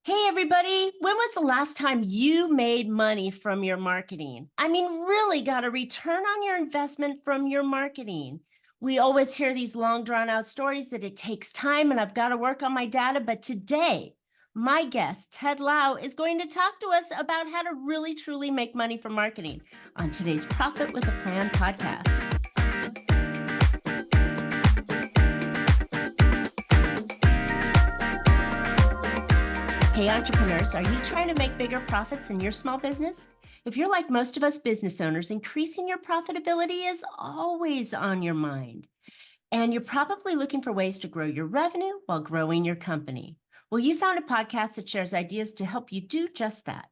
Hey, everybody. When was the last time you made money from your marketing? I mean, really got a return on your investment from your marketing. We always hear these long drawn out stories that it takes time and I've got to work on my data. But today, my guest, Ted Lau, is going to talk to us about how to really truly make money from marketing on today's Profit with a Plan podcast. Hey, entrepreneurs, are you trying to make bigger profits in your small business? If you're like most of us business owners, increasing your profitability is always on your mind. And you're probably looking for ways to grow your revenue while growing your company. Well, you found a podcast that shares ideas to help you do just that.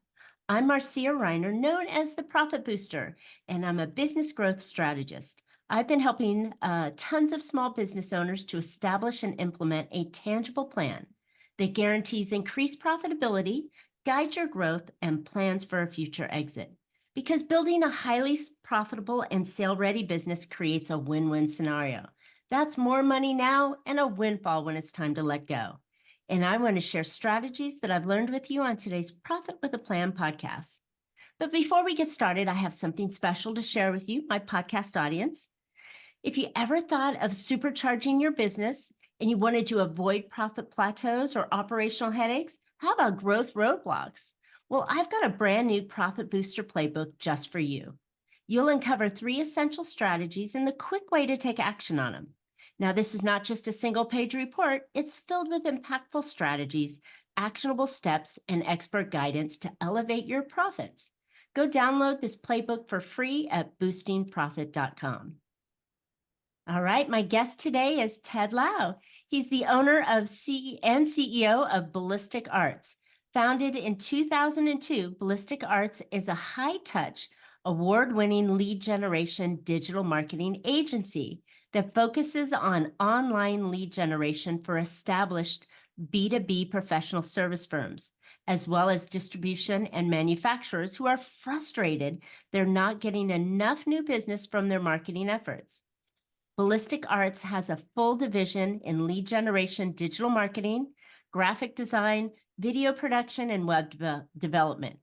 I'm Marcia Riner, known as the Profit Booster, and I'm a business growth strategist. I've been helping tons of small business owners to establish and implement a tangible plan that guarantees increased profitability, guides your growth, and plans for a future exit. Because building a highly profitable and sale-ready business creates a win-win scenario. That's more money now and a windfall when it's time to let go. And I want to share strategies that I've learned with you on today's Profit with a Plan podcast. But before we get started, I have something special to share with you, my podcast audience. If you ever thought of supercharging your business and you wanted to avoid profit plateaus or operational headaches, how about growth roadblocks? Well, I've got a brand new Profit Booster playbook just for you. You'll uncover 3 essential strategies and the quick way to take action on them. Now, this is not just a single-page report. It's filled with impactful strategies, actionable steps, and expert guidance to elevate your profits. Go download this playbook for free at boostingprofit.com. All right, my guest today is Ted Lau. He's the owner of and CEO of Ballistic Arts. Founded in 2002, Ballistic Arts is a high-touch, award-winning lead generation digital marketing agency that focuses on online lead generation for established B2B professional service firms, as well as distribution and manufacturers who are frustrated they're not getting enough new business from their marketing efforts. Ballistic Arts has a full division in lead generation, digital marketing, graphic design, video production, and web development.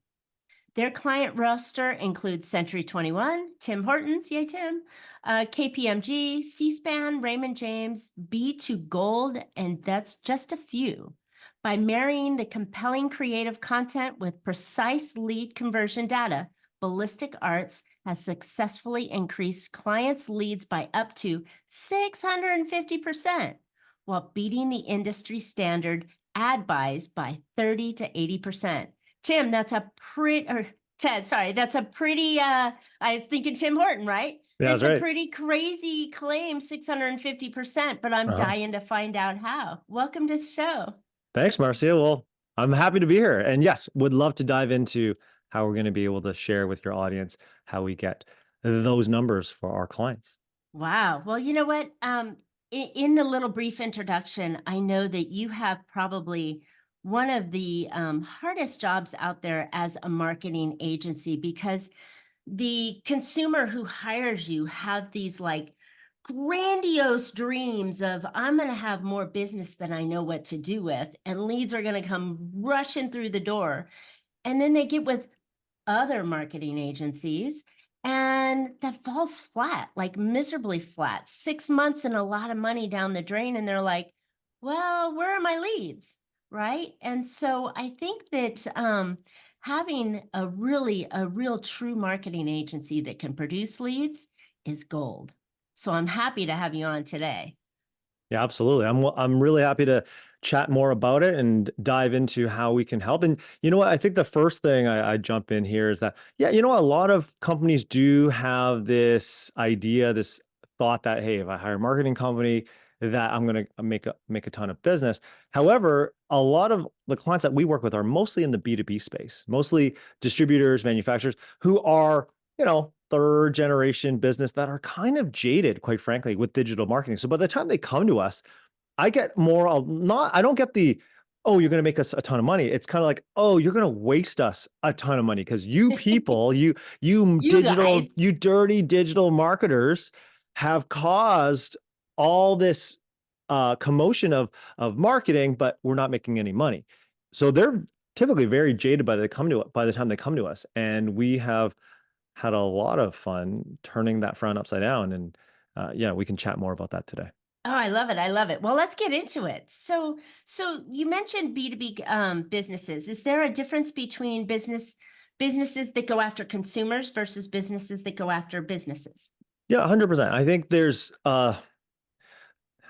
Their client roster includes Century 21, Tim Hortons, yay Tim, KPMG, C-SPAN, Raymond James, B2 Gold, and that's just a few. By marrying the compelling creative content with precise lead conversion data, Ballistic Arts has successfully increased clients' leads by up to 650%, while beating the industry standard ad buys by 30 to 80%. Tim, that's a pretty, or Ted, sorry, that's a pretty, I'm thinking Tim Horton, right? Yeah, That's that's a right. pretty crazy claim, 650%, but I'm Uh-huh. dying to find out how. Welcome to the show. Thanks, Marcia. Well, I'm happy to be here. And yes, would love to dive into how we're going to be able to share with your audience how we get those numbers for our clients. Wow. Well, you know what? In the little brief introduction, I know that you have probably one of the hardest jobs out there as a marketing agency because the consumer who hires you have these like grandiose dreams of I'm going to have more business than I know what to do with, and leads are going to come rushing through the door. And then they get with other marketing agencies and that falls flat, like miserably flat, 6 months and a lot of money down the drain. And they're like, well, where are my leads? Right. And so I think that having a real true marketing agency that can produce leads is gold. So I'm happy to have you on today. Yeah, absolutely. I'm really happy to chat more about it and dive into how we can help. And you know what? I think the first thing I jump in here is that, yeah, a lot of companies do have this idea, this thought that, hey, if I hire a marketing company, that I'm going to make a ton of business. However, a lot of the clients that we work with are mostly in the B2B space, mostly distributors, manufacturers who are, 3rd-generation business that are kind of jaded, quite frankly, with digital marketing. So by the time they come to us, I get more, I don't get the, oh, you're going to make us a ton of money. It's kind of like, oh, you're going to waste us a ton of money because you people, you You guys. you dirty digital marketers have caused all this commotion of marketing, but we're not making any money. So they're typically very jaded by the time they come to us. And we have had a lot of fun turning that frown upside down. And yeah, we can chat more about that today. Oh, I love it. I love it. Well, let's get into it. So you mentioned B2B businesses. Is there a difference between businesses that go after consumers versus businesses that go after businesses? Yeah, 100%. I think there's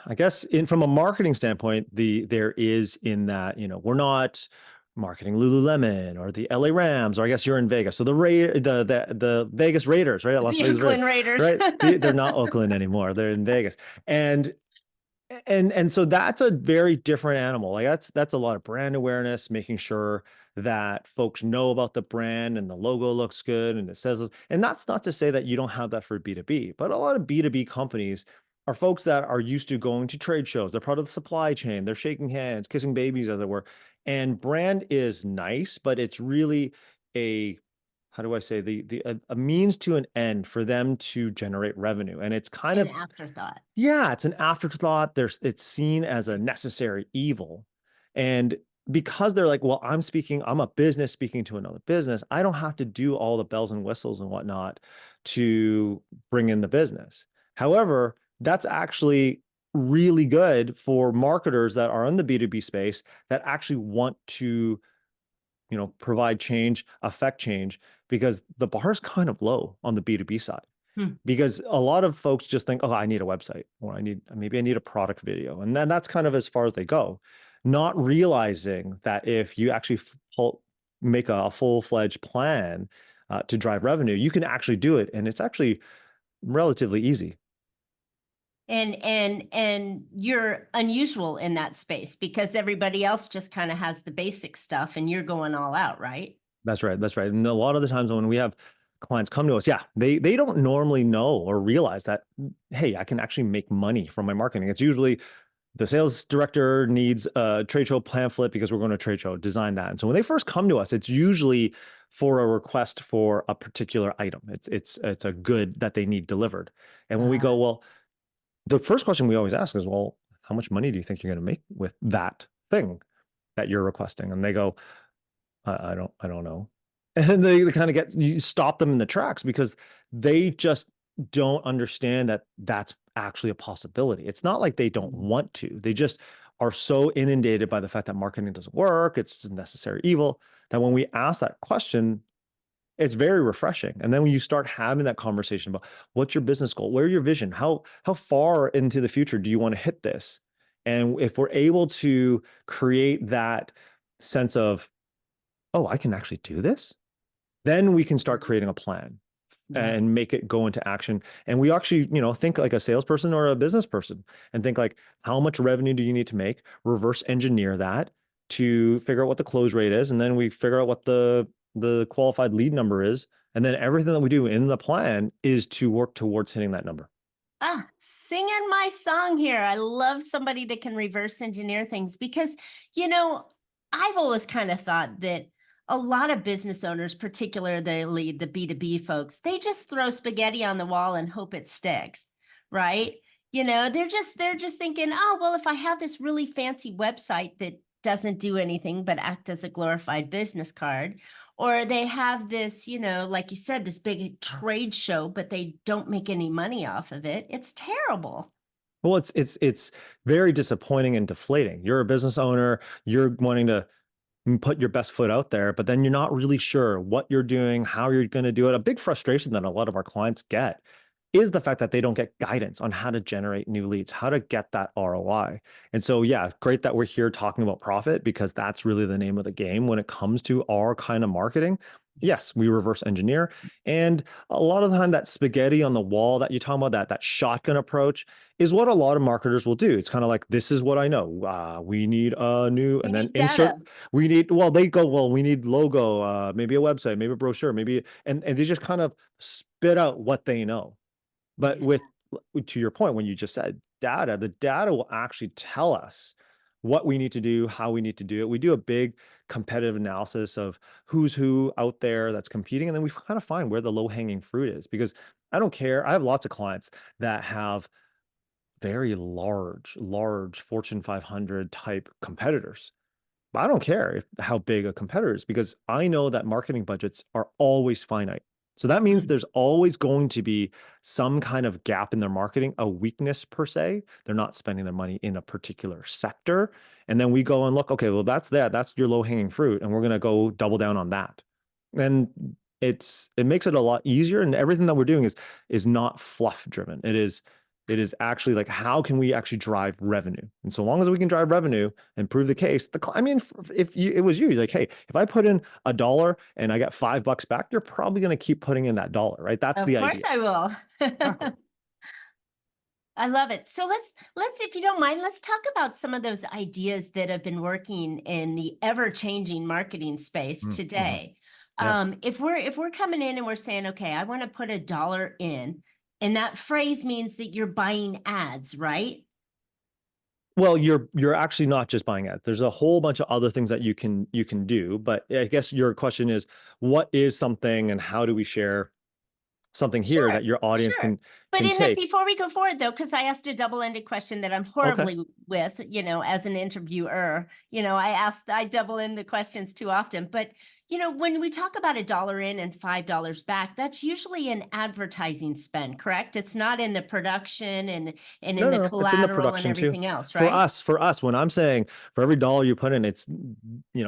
I guess from a marketing standpoint, there is in that, we're not marketing Lululemon or the LA Rams, or I guess you're in Vegas. So the Vegas Raiders, right? Las The Vegas Raiders, Oakland Raiders. right? They're not Oakland anymore. They're in Vegas. And so that's a very different animal. Like that's a lot of brand awareness, making sure that folks know about the brand and the logo looks good and it says this. And that's not to say that you don't have that for B2B, but a lot of B2B companies are folks that are used to going to trade shows. They're part of the supply chain. They're shaking hands, kissing babies, as it were. And brand is nice, but it's really a, how do I say, a means to an end for them to generate revenue. And it's kind An of, afterthought. yeah, it's an afterthought. It's seen as a necessary evil. And because they're like, well, I'm a business speaking to another business. I don't have to do all the bells and whistles and whatnot to bring in the business. However, that's actually really good for marketers that are in the B2B space that actually want to, provide change, affect change, because the bar is kind of low on the B2B side. Hmm. Because a lot of folks just think, oh, I need a website, or maybe I need a product video. And then that's kind of as far as they go, not realizing that if you actually make a full-fledged plan to drive revenue, you can actually do it. And it's actually relatively easy. And you're unusual in that space because everybody else just kind of has the basic stuff and you're going all out, right? That's right. That's right. And a lot of the times when we have clients come to us, yeah, they don't normally know or realize that, hey, I can actually make money from my marketing. It's usually the sales director needs a trade show pamphlet because we're going to a trade show, design that. And so when they first come to us, it's usually for a request for a particular item. It's a good that they need delivered. And when we go, well, the first question we always ask is, well, how much money do you think you're going to make with that thing that you're requesting? And they go, I don't know. And they kind of you stop them in the tracks because they just don't understand that that's actually a possibility. It's not like they don't want to. They just are so inundated by the fact that marketing doesn't work. It's a necessary evil that when we ask that question, it's very refreshing. And then when you start having that conversation about what's your business goal, where's your vision, how far into the future do you want to hit this? And if we're able to create that sense of, oh, I can actually do this, then we can start creating a plan and make it go into action. And we actually, think like a salesperson or a business person and think like, how much revenue do you need to make? Reverse engineer that to figure out what the close rate is. And then we figure out what the qualified lead number is. And then everything that we do in the plan is to work towards hitting that number. Ah, singing my song here. I love somebody that can reverse engineer things because, I've always kind of thought that a lot of business owners, particularly the B2B folks, they just throw spaghetti on the wall and hope it sticks, right? They're just thinking, oh, well, if I have this really fancy website that doesn't do anything but act as a glorified business card, or they have this, like you said, this big trade show, but they don't make any money off of it. It's terrible. Well, it's very disappointing and deflating. You're a business owner, you're wanting to put your best foot out there, but then you're not really sure what you're doing, how you're going to do it. A big frustration that a lot of our clients get is the fact that they don't get guidance on how to generate new leads, how to get that ROI. And so, yeah, great that we're here talking about profit because that's really the name of the game when it comes to our kind of marketing. Yes, we reverse engineer. And a lot of the time that spaghetti on the wall that you talk about, that shotgun approach is what a lot of marketers will do. It's kind of like, this is what I know. We need a new, We and then need insert, data. they go, well, we need logo, maybe a website, maybe a brochure, maybe, and they just kind of spit out what they know. But Yeah. to your point, when you just said data, the data will actually tell us what we need to do, how we need to do it. We do a big competitive analysis of who's who out there that's competing. And then we kind of find where the low hanging fruit is because I don't care. I have lots of clients that have very large Fortune 500 type competitors. I don't care how big a competitor is because I know that marketing budgets are always finite. So that means Mm. there's always going to be some kind of gap in their marketing, a weakness per se. They're not spending their money in a particular sector. And then we go and look, okay, well, that's that. That's your low hanging fruit. And we're going to go double down on that. And it makes it a lot easier. And everything that we're doing is not fluff driven. It is actually like, how can we actually drive revenue? And so long as we can drive revenue and prove the case, I mean, if you, it was you, like, hey, if I put in $1 and I got $5 back, you're probably going to keep putting in that dollar, right? That's Of the course idea. I will. Exactly. I love it. So let's, if you don't mind, let's talk about some of those ideas that have been working in the ever-changing marketing space Mm-hmm. today. Yeah. If we're coming in and we're saying, okay, I want to put $1 in, and that phrase means that you're buying ads, right? Well, you're actually not just buying ads. There's a whole bunch of other things that you can do. But I guess your question is, what is something and how do we share something here Sure, that your audience sure. But can in that, take? before we go forward, though, because I asked a double-ended question that I'm Okay. horribly with, as an interviewer, I double-end the questions too often. But, when we talk about $1 in and $5 back, that's usually an advertising spend, correct? It's not in the production and in No, the no, no. It's in the collateral and production too. everything else, For right? us, for us, when I'm saying for every dollar you put in, it's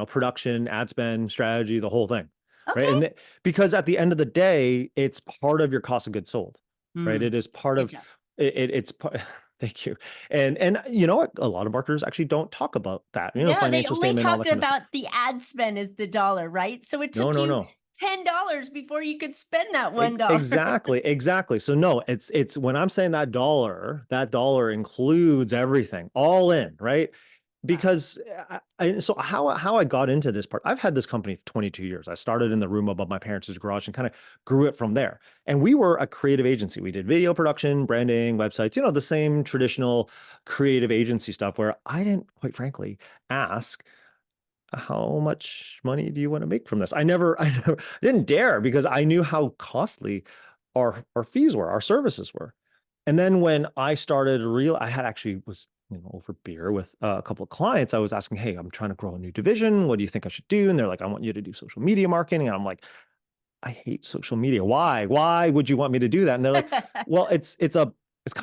production, ad spend, strategy, the whole thing, right? Okay. And because at the end of the day, it's part of your cost of goods sold, right? Mm, It is part good of job. it's part. Thank you. And you know what? A lot of marketers actually don't talk about that. No, they Financial only statement, all talk that kind of stuff. about the ad spend as the dollar, right? So it No, took no, you no. $10 before you could spend that $1. Exactly, exactly. So no, it's when I'm saying that dollar includes everything, all in, right? Because so how I got into this part, I've had this company for 22 years. I started in the room above my parents' garage and kind of grew it from there. And we were a creative agency. We did video production, branding, websites, the same traditional creative agency stuff where I didn't, quite frankly, ask how much money do you want to make from this? I didn't dare because I knew how costly our fees were, our services were. And then when I started I had actually was, over beer with a couple of clients. I was asking, hey, I'm trying to grow a new division. What do you think I should do? And they're like, I want you to do social media marketing. And I'm like, I hate social media. Why? Why would you want me to do that? And they're like, well, it's kind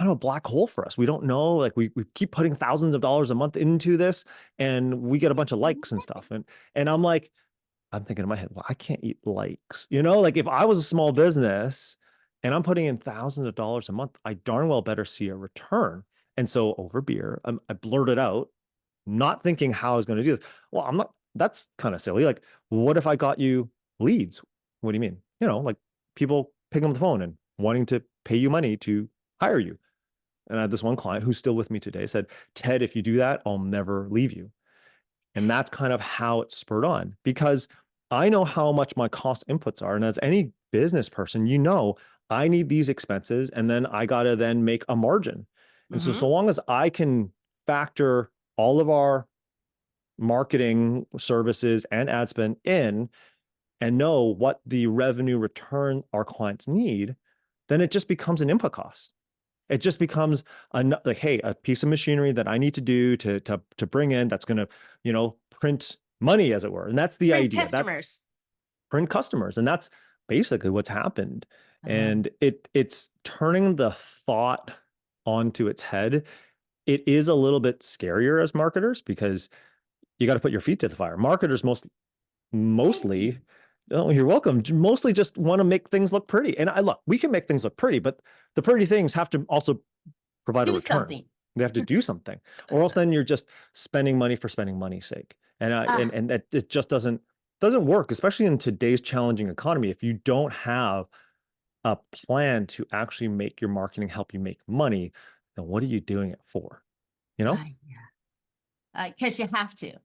of a black hole for us. We don't know. Like we keep putting thousands of dollars a month into this and we get a bunch of likes and stuff. And I'm thinking in my head, well, I can't eat likes. Like if I was a small business and I'm putting in thousands of dollars a month, I darn well better see a return. And so over beer, I blurted out, not thinking how I was going to do this. Well, I'm not, that's kind of silly. Like, what if I got you leads? What do you mean? Like people picking up the phone and wanting to pay you money to hire you. And I had this one client who's still with me today said, Ted, if you do that, I'll never leave you. And that's kind of how it spurred on because I know how much my cost inputs are. And as any business person, I need these expenses and then I got to then make a margin. And so Hmm. long as I can factor all of our marketing services and ad spend in and know what the revenue return our clients need, then it just becomes an input cost. It just becomes like, hey, a piece of machinery that I need to do to bring in that's going to, print money, as it were. And that's the Bring idea, that customers. print customers. And that's basically what's happened. I love And it. it's turning the thought onto its head. It is a little bit scarier as marketers because you got to put your feet to the fire. Marketers Thank you. mostly, oh, you're welcome, mostly just want to make things look pretty. And we can make things look pretty, but the pretty things have to also provide a Do return. something. They have to do something, or else then you're just spending money for spending money's sake. And Ah, that it just doesn't work, especially in today's challenging economy. If you don't have a plan to actually make your marketing help you make money, then what are you doing it for? You know, yeah. Because you have to. you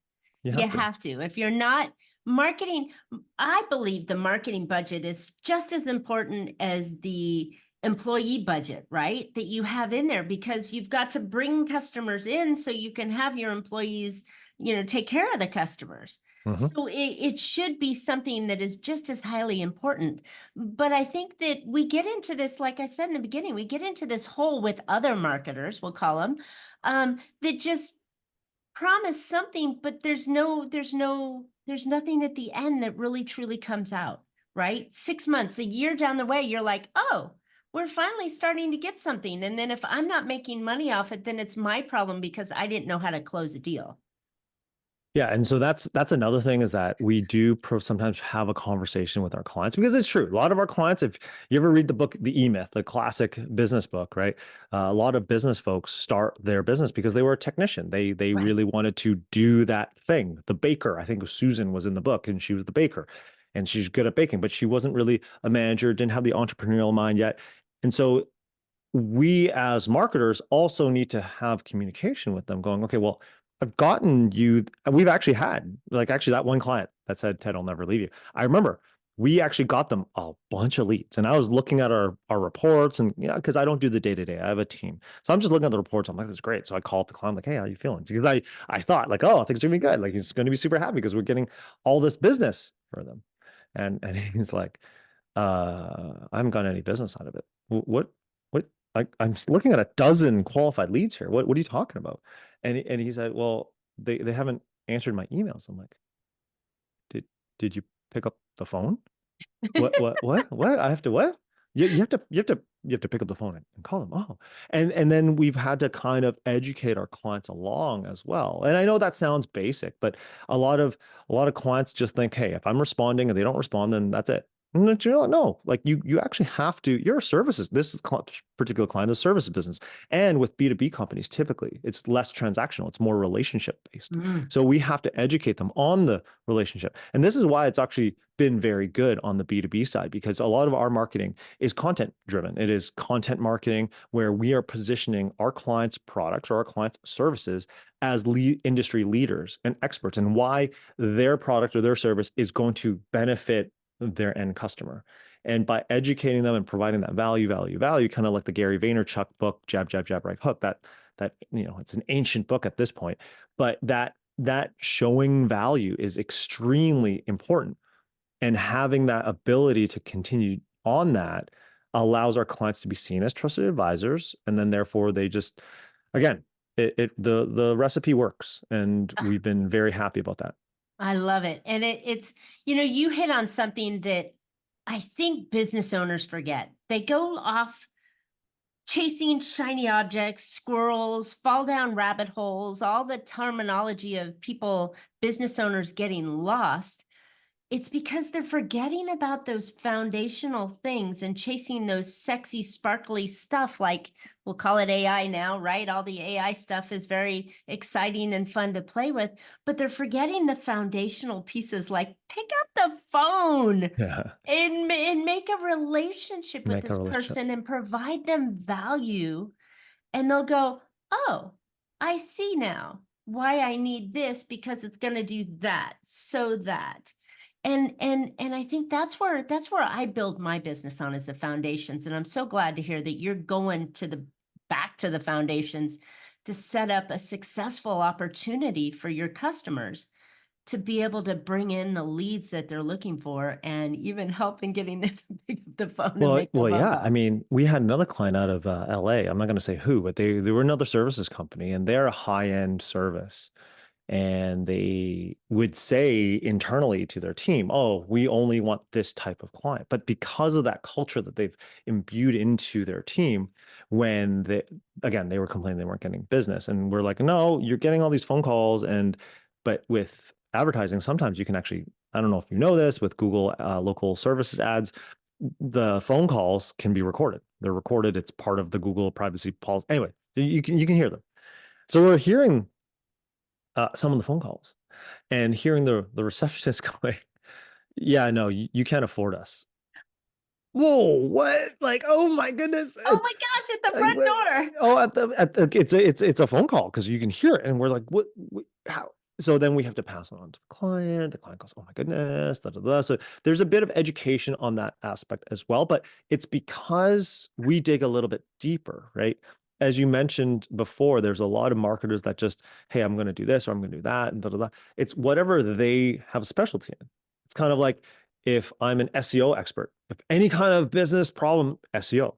You have to. have to. If you're not marketing, I believe the marketing budget is just as important as the employee budget, right? That you have in there because you've got to bring customers in so you can have your employees, take care of the customers. Mhm. So it should be something that is just as highly important. But I think that we get into this, like I said in the beginning, we get into this hole with other marketers, we'll call them, that just promise something, but there's nothing at the end that really truly comes out, right? 6 months, a year down the way, you're like, oh, we're finally starting to get something. And then if I'm not making money off it, then it's my problem because I didn't know how to close a deal. Yeah, and so that's another thing is that we do sometimes have a conversation with our clients because it's true. A lot of our clients, if you ever read the book, The E-Myth, the classic business book, right? A lot of business folks start their business because they were a technician. They Right. really wanted to do that thing. The baker, I think Susan was in the book, and she was the baker, and she's good at baking, but she wasn't really a manager, didn't have the entrepreneurial mind yet, and so we as marketers also need to have communication with them going, okay, well, I've gotten you, we've actually had like actually that one client that said, Ted, I'll never leave you. I remember we actually got them a bunch of leads. And I was looking at our reports and yeah, because I don't do the day-to-day. I have a team. So I'm just looking at the reports. I'm like, this is great. So I called the client, like, hey, how are you feeling? Because I thought like, oh, things are gonna be good. Like he's gonna be super happy because we're getting all this business for them. And he's like, I haven't gotten any business out of it. What I'm looking at a dozen qualified leads here. What are you talking about? And he said, well, they haven't answered my emails. I'm like, did you pick up the phone? What? I have to what? You have to pick up the phone and call them. Oh, and then we've had to kind of educate our clients along as well. And I know that sounds basic, but a lot of clients just think, hey, if I'm responding and they don't respond, then that's it. No, like you actually have to. You're a services. This is particular client is a services business, and with B2B companies, typically it's less transactional. It's more relationship based. Mm. So we have to educate them on the relationship, and this is why it's actually been very good on the B2B side because a lot of our marketing is content driven. It is content marketing where we are positioning our clients' products or our clients' services as industry leaders and experts and why their product or their service is going to benefit their end customer. And by educating them and providing that value, kind of like the Gary Vaynerchuk book, Jab, Jab, Jab, Right Hook, that it's an ancient book at this point, but that showing value is extremely important. And having that ability to continue on that allows our clients to be seen as trusted advisors. And then therefore they just, again, the recipe works. And we've been very happy about that. I love it. And it's, you hit on something that I think business owners forget. They go off chasing shiny objects, squirrels, fall down rabbit holes, all the terminology of people, business owners getting lost. It's because they're forgetting about those foundational things and chasing those sexy, sparkly stuff like we'll call it AI now, right? All the AI stuff is very exciting and fun to play with, but they're forgetting the foundational pieces like pick up the phone Yeah. and make a relationship with Make a this relationship. person and provide them value. And they'll go, oh, I see now why I need this because it's going to do that, so that. And I think that's where I build my business on is the foundations. And I'm so glad to hear that you're going to the back to the foundations to set up a successful opportunity for your customers to be able to bring in the leads that they're looking for and even help in getting them to pick up the phone and make the phone Yeah. I call. mean, we had another client out of LA. I'm not going to say who, but they were another services company, and they're a high end service. And they would say internally to their team, oh, we only want this type of client. But because of that culture that they've imbued into their team, when they were complaining they weren't getting business. And we're like, no, you're getting all these phone calls. But with advertising, sometimes you can actually, I don't know if you know this, with Google local services ads, the phone calls can be recorded. They're recorded. It's part of the Google privacy policy. Anyway, you can hear them. So we're hearing some of the phone calls and hearing the receptionist going, yeah, no, you can't afford us. Whoa, what? Like, oh my goodness. Oh my gosh, at the Like, front what? door. Oh, at the it's a phone call because you can hear it, and we're like, what how? So then we have to pass it on to the client. The client goes, oh my goodness, da, da, da. So there's a bit of education on that aspect as well, but it's because we dig a little bit deeper, right? As you mentioned before, there's a lot of marketers that just, hey, I'm going to do this or I'm going to do that, and da, da, da. It's whatever they have a specialty in. It's kind of like if I'm an SEO expert, if any kind of business problem, SEO.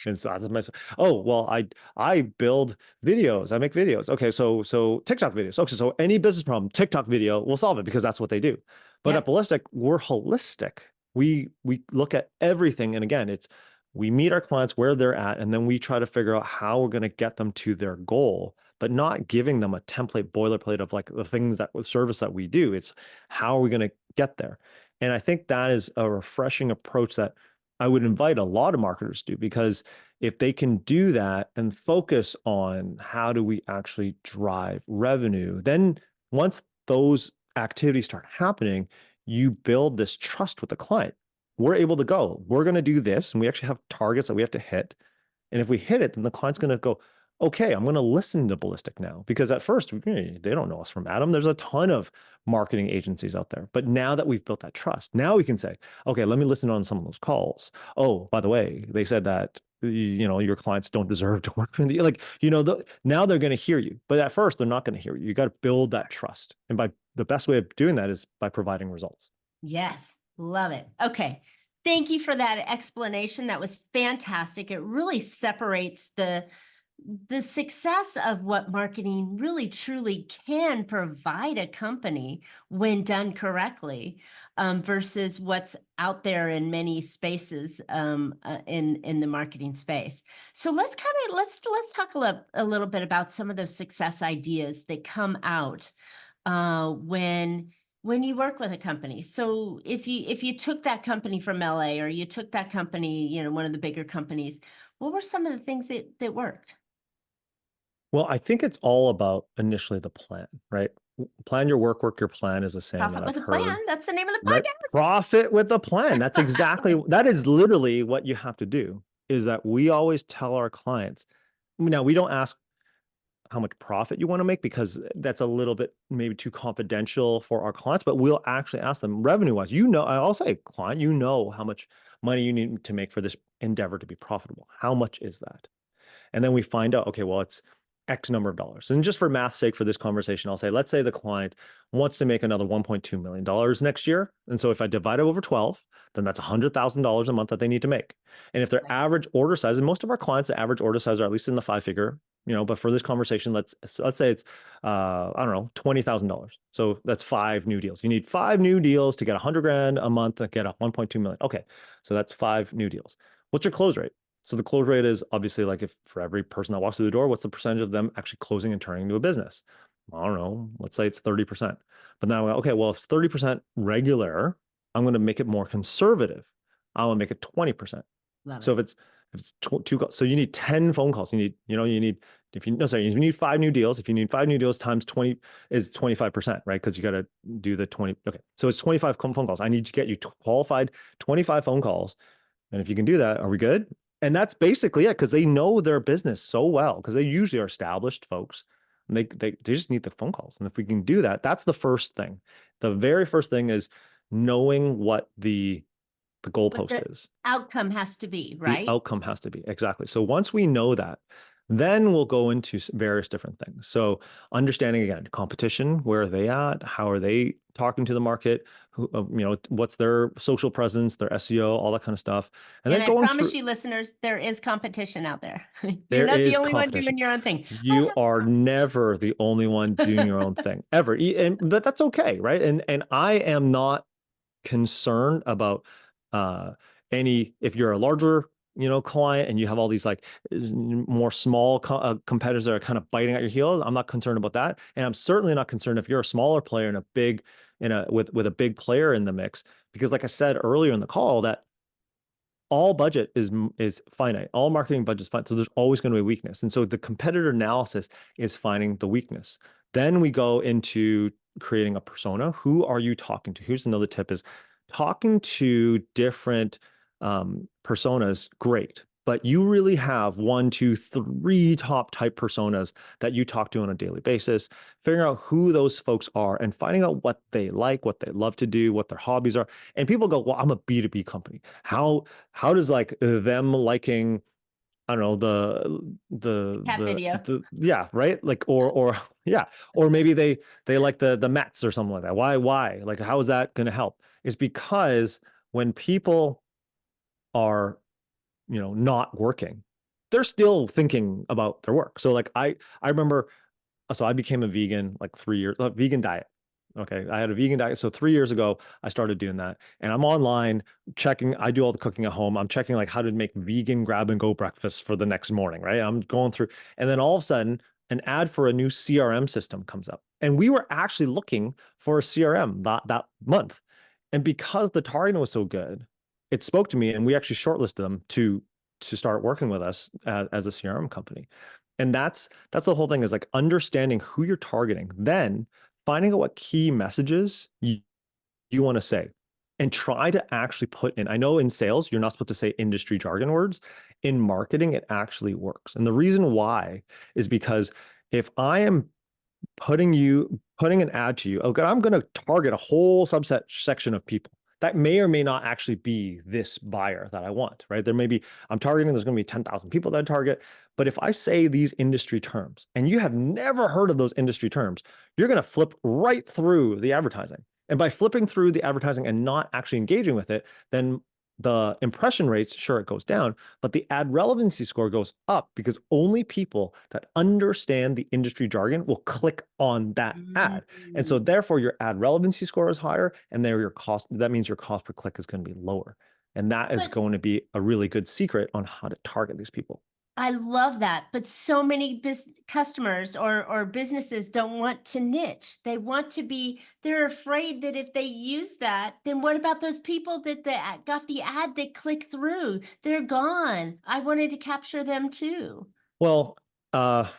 And so that's my, oh, well, I build videos. I make videos. Okay, so TikTok videos. Okay, so any business problem, TikTok video will solve it because that's what they do. But at Yep. Ballistic, we're holistic. We look at everything. And again, it's we meet our clients where they're at, and then we try to figure out how we're going to get them to their goal, but not giving them a template boilerplate of like the things that with service that we do. It's how are we going to get there? And I think that is a refreshing approach that I would invite a lot of marketers to, because if they can do that and focus on how do we actually drive revenue, then once those activities start happening, you build this trust with the client. We're able to go, we're going to do this, and we actually have targets that we have to hit. And if we hit it, then the client's going to go, okay, I'm going to listen to Ballistic now. Because at first, they don't know us from Adam. There's a ton of marketing agencies out there. But now that we've built that trust, now we can say, okay, let me listen on some of those calls. Oh, by the way, they said that your clients don't deserve to work with you. Like, now they're going to hear you. But at first, they're not going to hear you. You got to build that trust. And by the best way of doing that is by providing results. Yes, love it. Okay. Thank you for that explanation. That was fantastic. It really separates the success of what marketing really truly can provide a company when done correctly, versus what's out there in many spaces, in the marketing space. So let's talk a little bit about some of those success ideas that come out when you work with a company. So if you took that company from LA, or you took that company, one of the bigger companies, what were some of the things that worked? Well, I think it's all about initially the plan, right? Plan your work your plan is a saying that Profit I've with a plan. heard, That's the name of the right? podcast. Profit with a plan. That is literally what you have to do, is that we always tell our clients. Now, we don't ask how much profit you want to make, because that's a little bit maybe too confidential for our clients, but we'll actually ask them revenue wise. I'll say, client, how much money you need to make for this endeavor to be profitable. How much is that? And then we find out, okay, well, it's X number of dollars. And just for math's sake for this conversation, I'll say, let's say the client wants to make another $1.2 million next year. And so if I divide it over 12, then that's $100,000 a month that they need to make. And if their average order size, and most of our clients, the average order size are at least in the 5-figure, but for this conversation, let's say it's, I don't know, $20,000. So that's 5 new deals. You need 5 new deals to get 100 grand a month and get a 1.2 million. Okay. So that's 5 new deals. What's your close rate? So the close rate is obviously, like, if for every person that walks through the door, what's the percentage of them actually closing and turning into a business? I don't know. Let's say it's 30%. But now, okay, well, if it's 30% regular, I'm going to make it more conservative. I will make it 20%. Love So it. if it's two, so you need 10 phone calls. You need, if you need 5 new deals. If you need 5 new deals times 20 is 25%, right? Because you got to do the 20. Okay. So it's 25 phone calls. I need to get you qualified 25 phone calls. And if you can do that, are we good? And that's basically it, because they know their business so well, because they usually are established folks, and they just need the phone calls. And if we can do that, that's the first thing. The very first thing is knowing what the What goalpost the is. outcome has to be, The right? outcome has to be. Exactly. So once we know that, then we'll go into various different things. So understanding, again, competition, where are they at? How are they talking to the market? What's their social presence, their SEO, all that kind of stuff. And And then I going promise through, you, listeners, there is competition out there. You're there not the is only one competition. doing your own thing. I You have are competition. never the only one doing your own thing ever. But that's okay, right? And I am not concerned about if you're a larger client and you have all these like more small competitors that are kind of biting at your heels. I'm not concerned about that, and I'm certainly not concerned if you're a smaller player in a big with a big player in the mix, because like I said earlier in the call, that all budget is finite. All marketing budget is finite. So there's always going to be a weakness. And so the competitor analysis is finding the weakness. Then we go into creating a persona. Who are you talking to? Here's another tip: is talking to different personas, great. But you really have 1, 2, 3 top type personas that you talk to on a daily basis. Figuring out who those folks are and finding out what they like, what they love to do, what their hobbies are. And people go, well, I'm a B2B company. How does like them liking, I don't know, Cat video. yeah, right? Like, or yeah, or maybe they like the Mets or something like that. Why? Like, how is that going to help? Is because when people are not working, they're still thinking about their work. So like I remember, so I became a vegan like 3 years, vegan diet. Okay. I had a vegan diet. So 3 years ago, I started doing that. And I'm online checking, I do all the cooking at home. I'm checking like how to make vegan grab and go breakfast for the next morning, right? I'm going through, and then all of a sudden, an ad for a new CRM system comes up. And we were actually looking for a CRM that month. And because the targeting was so good, it spoke to me, and we actually shortlisted them to start working with us as a CRM company. And that's the whole thing, is like understanding who you're targeting, then finding out what key messages you want to say, and try to actually put in. I know in sales, you're not supposed to say industry jargon words. In marketing, it actually works. And the reason why is because if I am putting an ad to you, okay, I'm going to target a whole subset section of people that may or may not actually be this buyer that I want, right? I'm targeting, there's going to be 10,000 people that I target. But if I say these industry terms and you have never heard of those industry terms, you're going to flip right through the advertising. And by flipping through the advertising and not actually engaging with it, then the impression rates, sure, it goes down, but the ad relevancy score goes up, because only people that understand the industry jargon will click on that ad. And so therefore your ad relevancy score is higher, and there that means your cost per click is going to be lower. And that is But going to be a really good secret on how to target these people. I love that. But so many customers or businesses don't want to niche. They want to be, they're afraid that if they use that, then what about those people that got the ad that click through? They're gone. I wanted to capture them too. Well, how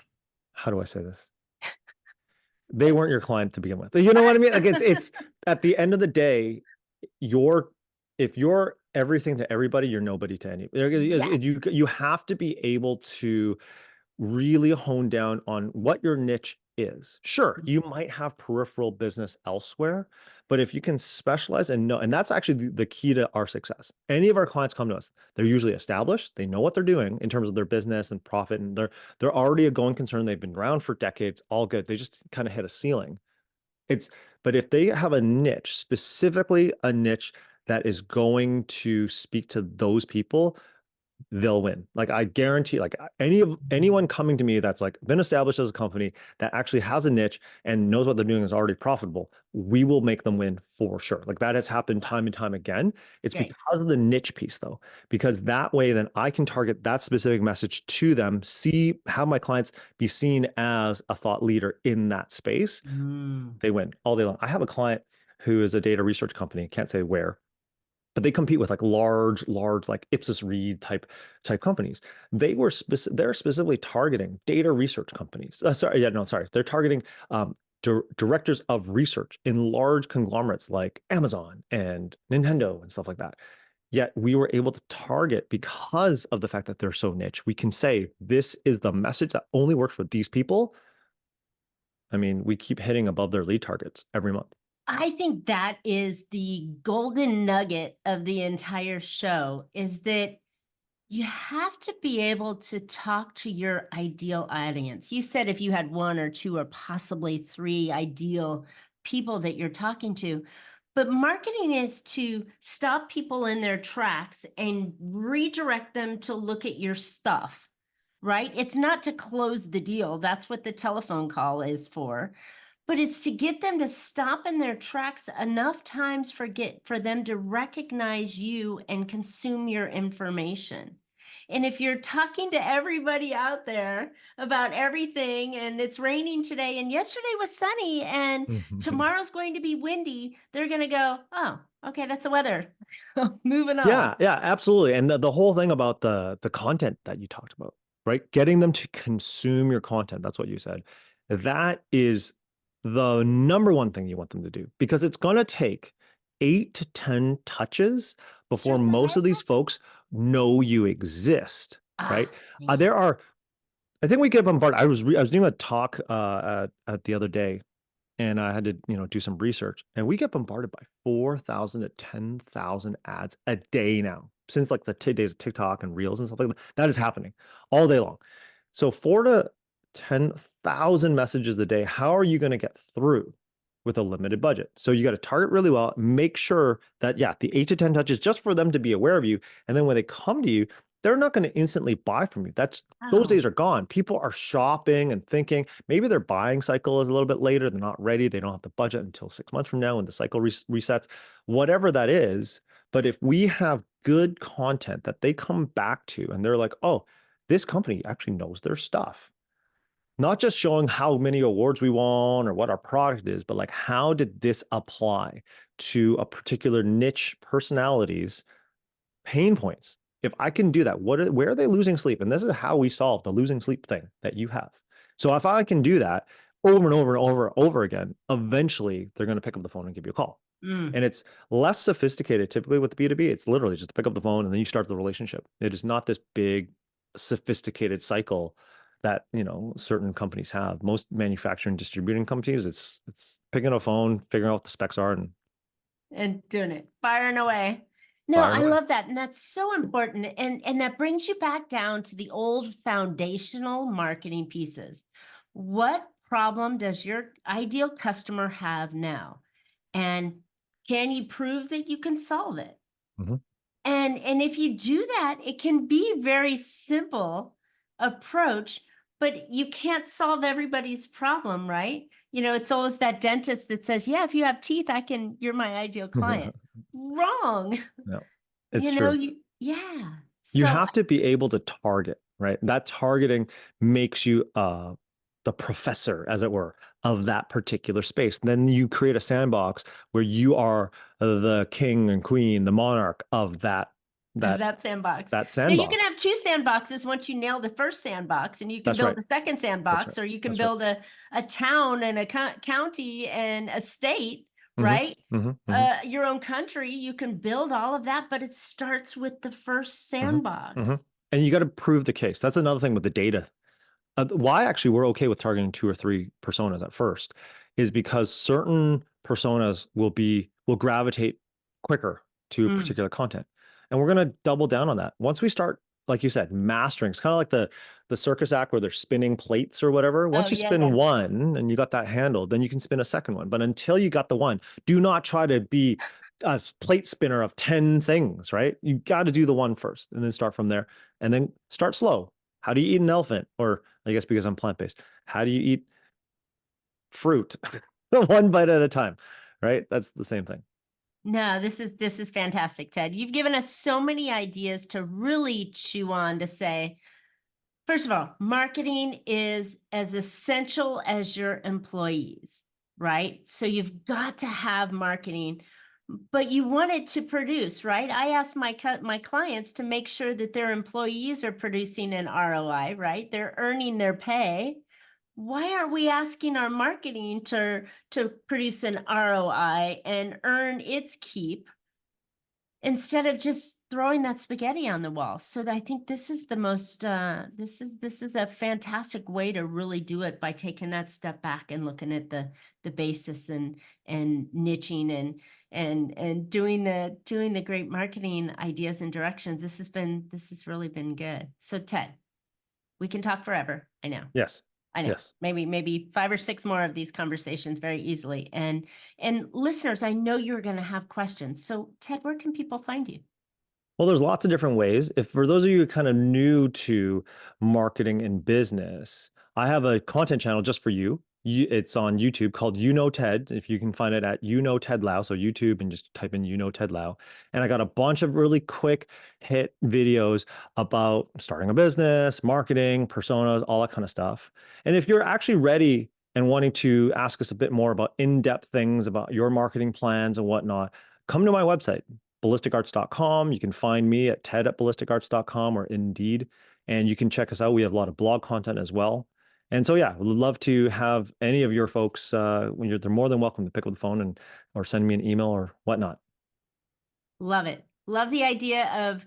do I say this? They weren't your client to begin with. You know what I mean? Like it's at the end of the day, if you're everything to everybody, you're nobody to anybody. Yes. You have to be able to really hone down on what your niche is. Sure, you might have peripheral business elsewhere, but if you can specialize and know, and that's actually the key to our success. Any of our clients come to us, they're usually established, they know what they're doing in terms of their business and profit, and they're already a going concern, they've been around for decades, all good. They just kind of hit a ceiling. But if they have a niche, specifically a niche that is going to speak to those people, they'll win. Like I guarantee, like anyone coming to me that's like been established as a company that actually has a niche and knows what they're doing is already profitable, we will make them win for sure. Like that has happened time and time again. It's Great. because of the niche piece though, because that way then I can target that specific message to them, have my clients be seen as a thought leader in that space. They win all day long. I have a client who is a data research company, can't say where, but they compete with like large like Ipsos Reid type companies. They're specifically targeting data research companies. They're targeting directors of research in large conglomerates like Amazon and Nintendo and stuff like that. Yet we were able to target, because of the fact that they're so niche. We can say this is the message that only works for these people. I mean, we keep hitting above their lead targets every month. I think that is the golden nugget of the entire show, is that you have to be able to talk to your ideal audience. You said if you had one or two or possibly three ideal people that you're talking to, but marketing is to stop people in their tracks and redirect them to look at your stuff, right? It's not to close the deal. That's what the telephone call is for. But it's to get them to stop in their tracks enough times for them to recognize you and consume your information. And if you're talking to everybody out there about everything, and it's raining today, and yesterday was sunny, and tomorrow's going to be windy, they're going to go, oh, okay, that's the weather. Moving on. Yeah, absolutely. And the whole thing about the content that you talked about, right? Getting them to consume your content. That's what you said. That is the number one thing you want them to do, because it's going to take 8 to 10 touches before Just most of these folks know you exist, right? Man. I think we get bombarded. I was doing a talk at the other day, and I had to, do some research, and we get bombarded by 4,000 to 10,000 ads a day now, since like the days of TikTok and Reels and stuff like that. That is happening all day long. So 4 to 10,000 messages a day. How are you going to get through with a limited budget? So you got to target really well, make sure that, the 8 to 10 touches just for them to be aware of you. And then when they come to you, they're not going to instantly buy from you. Those Oh, days are gone. People are shopping and thinking. Maybe their buying cycle is a little bit later. They're not ready. They don't have the budget until 6 months from now when the cycle resets, whatever that is. But if we have good content that they come back to and they're like, oh, this company actually knows their stuff, not just showing how many awards we won or what our product is, but like, how did this apply to a particular niche personality's pain points? If I can do that, where are they losing sleep? And this is how we solve the losing sleep thing that you have. So if I can do that over and over and over and over again, eventually they're going to pick up the phone and give you a call. mm. And it's less sophisticated typically with B2B. It's literally just pick up the phone and then you start the relationship. It is not this big sophisticated cycle that, certain companies have. Most manufacturing distributing companies, it's picking up a phone, figuring out what the specs are, And doing it, firing away. No, firing I away. love that. And that's so important. And that brings you back down to the old foundational marketing pieces. What problem does your ideal customer have now? And can you prove that you can solve it? Mhm. And if you do that, it can be very simple approach, but you can't solve everybody's problem, right? It's always that dentist that says, "Yeah, if you have teeth, you're my ideal client." Wrong. No, it's true. Yeah. You So have to be able to target, right? That targeting makes you the professor, as it were, of that particular space. Then you create a sandbox where you are the king and queen, the monarch of of that that sandbox. that Now you can have sandbox. two sandboxes once you nail the first sandbox, and you can That's build right. a second That's right. sandbox, or you can That's right. build a town and a county and a state, Hmm. right? Hmm. Hmm. Your own country, you can build all of that, but it starts with the first Hmm. Hmm. sandbox. And you got to prove the case. That's another thing with the data. Why actually we're okay with targeting 2 or 3 personas at first is because certain personas will gravitate quicker to Mm. particular content. And we're going to double down on that. Once we start, like you said, mastering, it's kind of like the circus act where they're spinning plates or whatever. Oh, Once you yeah, spin yeah. one and you got that handled, then you can spin a second one. But until you got the one, do not try to be a plate spinner of 10 things, right? You got to do the one first and then start from there and then start slow. How do you eat an elephant? Or I guess because I'm plant-based, how do you eat fruit? One bite at a time, right? That's the same thing. No, this is fantastic, Ted. You've given us so many ideas to really chew on to say, first of all, marketing is as essential as your employees, right? So you've got to have marketing, but you want it to produce, right? I ask my clients to make sure that their employees are producing an ROI, right? They're earning their pay. Why aren't we asking our marketing to produce an ROI and earn its keep instead of just throwing that spaghetti on the wall? So I think this is the most this is a fantastic way to really do it, by taking that step back and looking at the basis and niching and doing the great marketing ideas and directions. This has really been good. So Ted, we can talk forever. I know. Yes. I know. Yes. Maybe 5 or 6 more of these conversations very easily. And listeners, I know you're going to have questions. So Ted, where can people find you? Well, there's lots of different ways. If for those of you kind of new to marketing and business, I have a content channel just for you. It's on YouTube called Ted. If you can find it at Ted Lau, so YouTube and just type in Ted Lau. And I got a bunch of really quick hit videos about starting a business, marketing, personas, all that kind of stuff. And if you're actually ready and wanting to ask us a bit more about in-depth things about your marketing plans and whatnot, come to my website, ballisticarts.com. You can find me at ted@ballisticarts.com or Indeed, and you can check us out. We have a lot of blog content as well. And so, yeah, we'd love to have any of your folks, they're more than welcome to pick up the phone or send me an email or whatnot. Love it. Love the idea of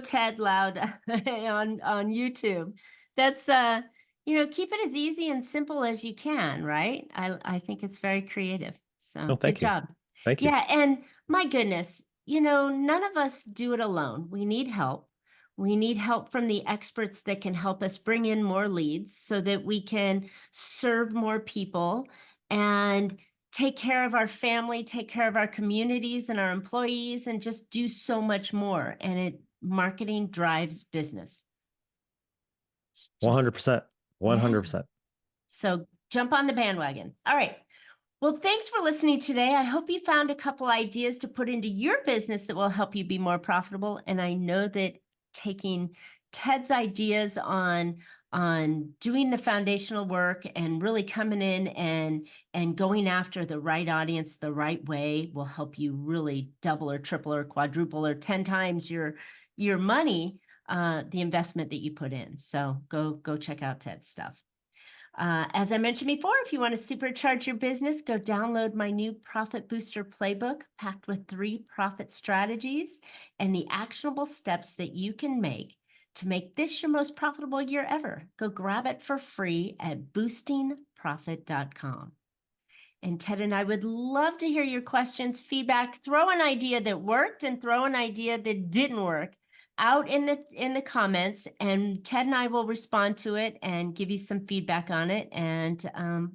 Ted Loud on YouTube. That's keep it as easy and simple as you can, right? I think it's very creative. No, So good thank you. job. Thank you. Yeah, and my goodness, none of us do it alone. We need help. We need help from the experts that can help us bring in more leads so that we can serve more people and take care of our family, take care of our communities and our employees, and just do so much more. And marketing drives business. 100%. 100%. So jump on the bandwagon. All right. Well, thanks for listening today. I hope you found a couple ideas to put into your business that will help you be more profitable. And I know that taking Ted's ideas on doing the foundational work and really coming in and going after the right audience the right way will help you really double or triple or quadruple or 10 times your money, the investment that you put in. So go check out Ted's stuff. As I mentioned before, if you want to supercharge your business, go download my new Profit Booster Playbook packed with 3 profit strategies and the actionable steps that you can make to make this your most profitable year ever. Go grab it for free at boostingprofit.com. And Ted and I would love to hear your questions, feedback. Throw an idea that worked and throw an idea that didn't work out in the comments, and Ted and I will respond to it and give you some feedback on it. And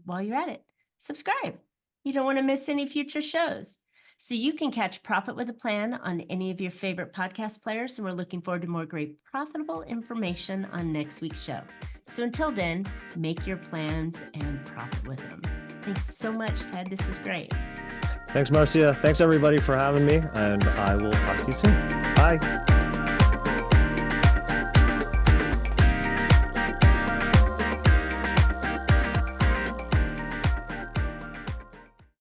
while you're at it, subscribe. You don't want to miss any future shows. So you can catch Profit with a Plan on any of your favorite podcast players. And we're looking forward to more great profitable information on next week's show. So until then, make your plans and profit with them. Thanks so much, Ted. This is great. Thanks, Marcia. Thanks, everybody, for having me. And I will talk to you soon. Bye.